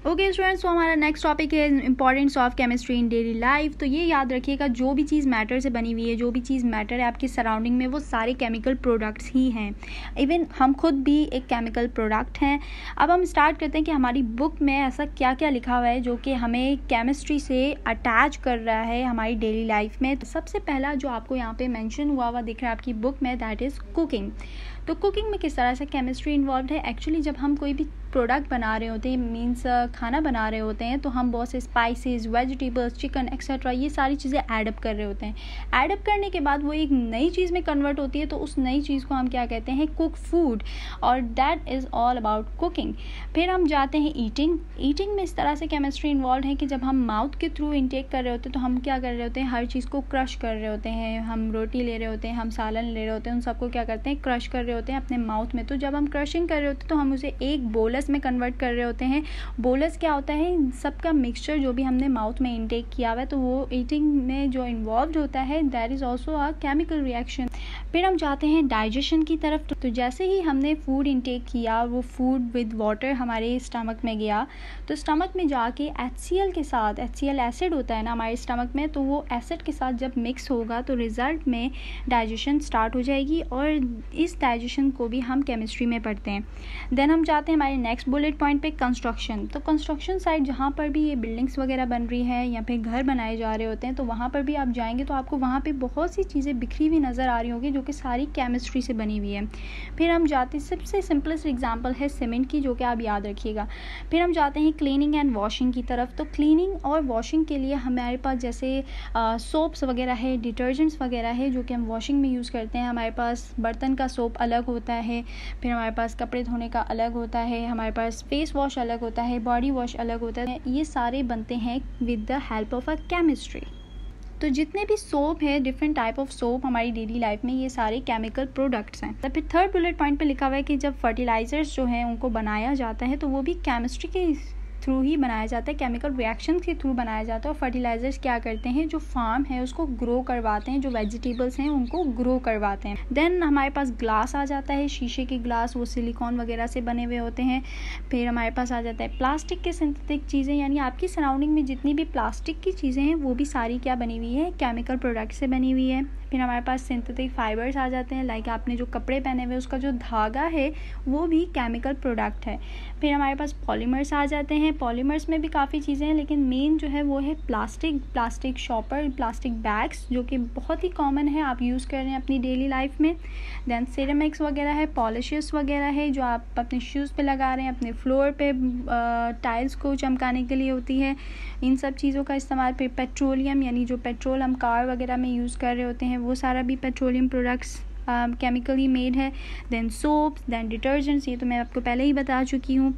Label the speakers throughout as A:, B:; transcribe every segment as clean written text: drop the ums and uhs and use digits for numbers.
A: Okay students, तो हमारा next topic है importance of chemistry in daily life. तो ये याद रखिएगा, जो भी चीज़ मैटर से बनी हुई है, जो भी चीज़ मैटर है आपकी सराउंडिंग में, वो सारे केमिकल प्रोडक्ट्स ही हैं। इवन हम खुद भी एक केमिकल प्रोडक्ट हैं। अब हम स्टार्ट करते हैं कि हमारी बुक में ऐसा क्या क्या लिखा हुआ है जो कि हमें केमिस्ट्री से अटैच कर रहा है हमारी डेली लाइफ में। तो सबसे पहला जो आपको यहाँ पे मेंशन हुआ दिख रहा है आपकी बुक में, दैट इज़ कुकिंग। तो कुकिंग में किस तरह से केमिस्ट्री इन्वॉल्व है? एक्चुअली जब हम कोई भी प्रोडक्ट बना रहे होते हैं, मीन्स खाना बना रहे होते हैं, तो हम बहुत से स्पाइसेस, वेजिटेबल्स, चिकन एक्सेट्रा ये सारी चीज़ें ऐडअप कर रहे होते हैं। ऐडअप करने के बाद वो एक नई चीज़ में कन्वर्ट होती है, तो उस नई चीज़ को हम क्या कहते हैं? Cook food. और that is all about cooking. फिर हम जाते हैं ईटिंग। ईटिंग में इस तरह से केमिस्ट्री इन्वॉल्व है कि जब हम माउथ के थ्रू इनटेक कर रहे होते हैं तो हम क्या कर रहे होते हैं? हर चीज़ को क्रश कर रहे होते हैं। हम रोटी ले रहे होते हैं, हम सालन ले रहे होते हैं, उन सबको क्या करते हैं? क्रश कर रहे होते हैं अपने माउथ में। तो जब हम क्रशिंग कर रहे होते हैं तो हम उसे एक बोलस में कन्वर्ट कर रहे होते हैं। बोलस क्या होता है? सबका मिक्सचर जो भी हमने माउथ में इनटेक किया हुआ है, तो वो ईटिंग में जो इन्वॉल्व होता है, that is also a chemical reaction. फिर हम जाते हैं डाइजेशन की तरफ। तो जैसे ही हमने फूड इनटेक किया, वो फूड विद वाटर हमारे स्टमक में गया, तो स्टमक में जाके HCl के साथ, HCl एसिड होता है ना हमारे स्टमक में, तो वो एसिड के साथ जब मिक्स होगा तो रिज़ल्ट में डाइजेशन स्टार्ट हो जाएगी। और इस डाइजेशन को भी हम केमिस्ट्री में पढ़ते हैं। देन हम जाते हैं हमारे नेक्स्ट बुलेट पॉइंट पे, कंस्ट्रक्शन। तो कंस्ट्रक्शन साइड जहाँ पर भी ये बिल्डिंग्स वगैरह बन रही है या फिर घर बनाए जा रहे होते हैं, तो वहाँ पर भी आप जाएंगे तो आपको वहाँ पे बहुत सी चीज़ें बिखरी हुई नज़र आ रही होगी जो कि सारी केमिस्ट्री से बनी हुई है। फिर हम जाते हैं, सबसे सिंपलेस्ट एग्जांपल है सीमेंट की, जो कि आप याद रखिएगा। फिर हम जाते हैं क्लीनिंग एंड वॉशिंग की तरफ। तो क्लीनिंग और वॉशिंग के लिए हमारे पास जैसे सोप्स वगैरह है, डिटर्जेंट्स वगैरह है जो कि हम वॉशिंग में यूज़ करते हैं। हमारे पास बर्तन का सोप अलग होता है, फिर हमारे पास कपड़े धोने का अलग होता है, हमारे पास फेस वॉश अलग होता है, बॉडी वॉश अलग होता है। ये सारे बनते हैं with the help of a chemistry. तो जितने भी सोप है, डिफरेंट टाइप ऑफ सोप हमारी डेली लाइफ में, ये सारे केमिकल प्रोडक्ट्स हैं। तो फिर थर्ड बुलेट पॉइंट पे लिखा हुआ है कि जब फर्टिलाइजर्स जो हैं उनको बनाया जाता है तो वो भी केमिस्ट्री के थ्रू ही बनाया जाता है, केमिकल रिएक्शन के थ्रू बनाया जाता है। और फर्टिलाइजर्स क्या करते हैं? जो फार्म है उसको ग्रो करवाते हैं, जो वेजिटेबल्स हैं उनको ग्रो करवाते हैं। देन हमारे पास ग्लास आ जाता है, शीशे के ग्लास, वो सिलिकॉन वगैरह से बने हुए होते हैं। फिर हमारे पास आ जाता है प्लास्टिक के सिंथेटिक चीज़ें, यानी आपकी सराउंडिंग में जितनी भी प्लास्टिक की चीज़ें हैं वो भी सारी क्या बनी हुई है? केमिकल प्रोडक्ट से बनी हुई है। फिर हमारे पास सिंथेटिक फाइबर्स आ जाते हैं, लाइक आपने जो कपड़े पहने हुए उसका जो धागा है वो भी केमिकल प्रोडक्ट है। फिर हमारे पास पॉलीमर्स आ जाते हैं। पॉलीमर्स में भी काफ़ी चीज़ें हैं, लेकिन मेन जो है वो है प्लास्टिक शॉपर, प्लास्टिक बैग्स, जो कि बहुत ही कॉमन है, आप यूज़ कर रहे हैं अपनी डेली लाइफ में। देन सिरेमिक्स वगैरह है, पॉलिशेस वगैरह है जो आप अपने शूज़ पे लगा रहे हैं, अपने फ्लोर पे टाइल्स को चमकाने के लिए होती है, इन सब चीज़ों का इस्तेमाल। फिर पेट्रोलियम, यानी जो पेट्रोल हम कार वगैरह में यूज़ कर रहे होते हैं, वो सारा भी पेट्रोलियम प्रोडक्ट्स केमिकली मेड है। देन सोप्स, देन डिटर्जेंट्स, ये तो मैं आपको पहले ही बता चुकी हूँ।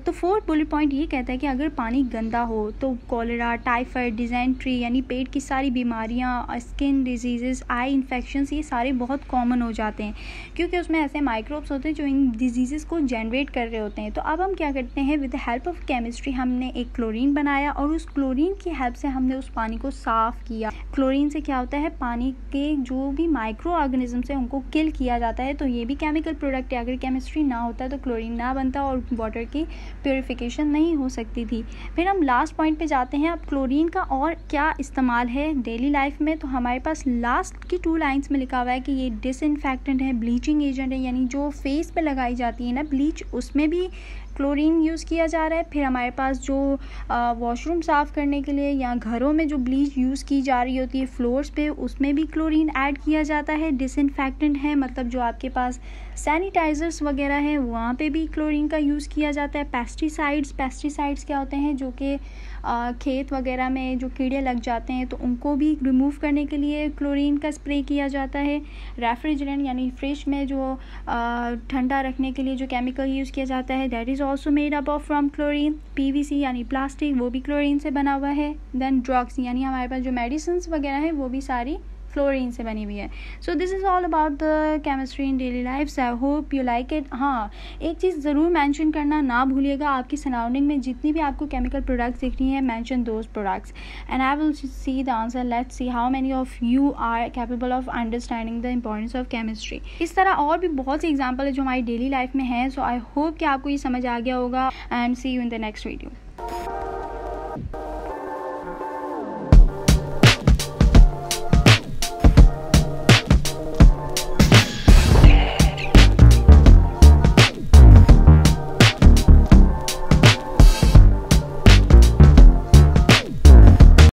A: तो फोर्थ बुलेट पॉइंट ये कहता है कि अगर पानी गंदा हो तो कॉलेरा, टाइफाइड, डिजेंट्री यानी पेट की सारी बीमारियाँ, स्किन डिजीज़ेस, आई इन्फेक्शंस, ये सारे बहुत कॉमन हो जाते हैं, क्योंकि उसमें ऐसे माइक्रोब्स होते हैं जो इन डिजीज़ेस को जनरेट कर रहे होते हैं। तो अब हम क्या करते हैं? With the help of chemistry हमने एक क्लोरीन बनाया और उस क्लोरीन की हेल्प से हमने उस पानी को साफ़ किया। क्लोरीन से क्या होता है? पानी के जो भी माइक्रो ऑर्गेनिज्म से उनको किल किया जाता है। तो ये भी केमिकल प्रोडक्ट है। अगर केमिस्ट्री ना होता तो क्लोरीन ना बनता और वाटर की प्योरीफिकेशन नहीं हो सकती थी। फिर हम लास्ट पॉइंट पे जाते हैं। अब क्लोरीन का और क्या इस्तेमाल है डेली लाइफ में? तो हमारे पास लास्ट की 2 लाइन्स में लिखा हुआ है कि ये डिसइंफेक्टेंट है, ब्लीचिंग एजेंट है, यानी जो फेस पे लगाई जाती है ना ब्लीच, उसमें भी क्लोरीन यूज़ किया जा रहा है। फिर हमारे पास जो वॉशरूम साफ़ करने के लिए या घरों में जो ब्लीच यूज़ की जा रही होती है फ्लोर्स पे, उसमें भी क्लोरीन ऐड किया जाता है। डिसइंफेक्टेंट है, मतलब जो आपके पास सैनिटाइज़र्स वगैरह हैं वहाँ पे भी क्लोरीन का यूज़ किया जाता है। पेस्टिसाइड्स क्या होते हैं? जो कि खेत वगैरह में जो कीड़े लग जाते हैं तो उनको भी रिमूव करने के लिए क्लोरीन का स्प्रे किया जाता है। रेफ्रिजरेंट, यानी फ्रिज में जो ठंडा रखने के लिए जो केमिकल यूज़ किया जाता है, that is also made up of from chlorine. PVC यानी प्लास्टिक, वो भी क्लोरीन से बना हुआ है। देन ड्रग्स, यानी हमारे पास जो मेडिसिन वगैरह हैं वो भी सारी फ्लोरीन से बनी हुई है। So this is all about the chemistry in daily life. I hope you like it. हाँ, एक चीज़ ज़रूर मेंशन करना ना भूलिएगा, आपकी सराउंडिंग में जितनी भी आपको केमिकल प्रोडक्ट्स दिख रही हैं, mention those products and I will see the answer. Let's see how many of you are capable of understanding the importance of chemistry. इस तरह और भी बहुत से एग्जाम्पल है जो हमारी डेली लाइफ में है। सो आई होप कि आपको ये समझ आ गया होगा and see you in the next video.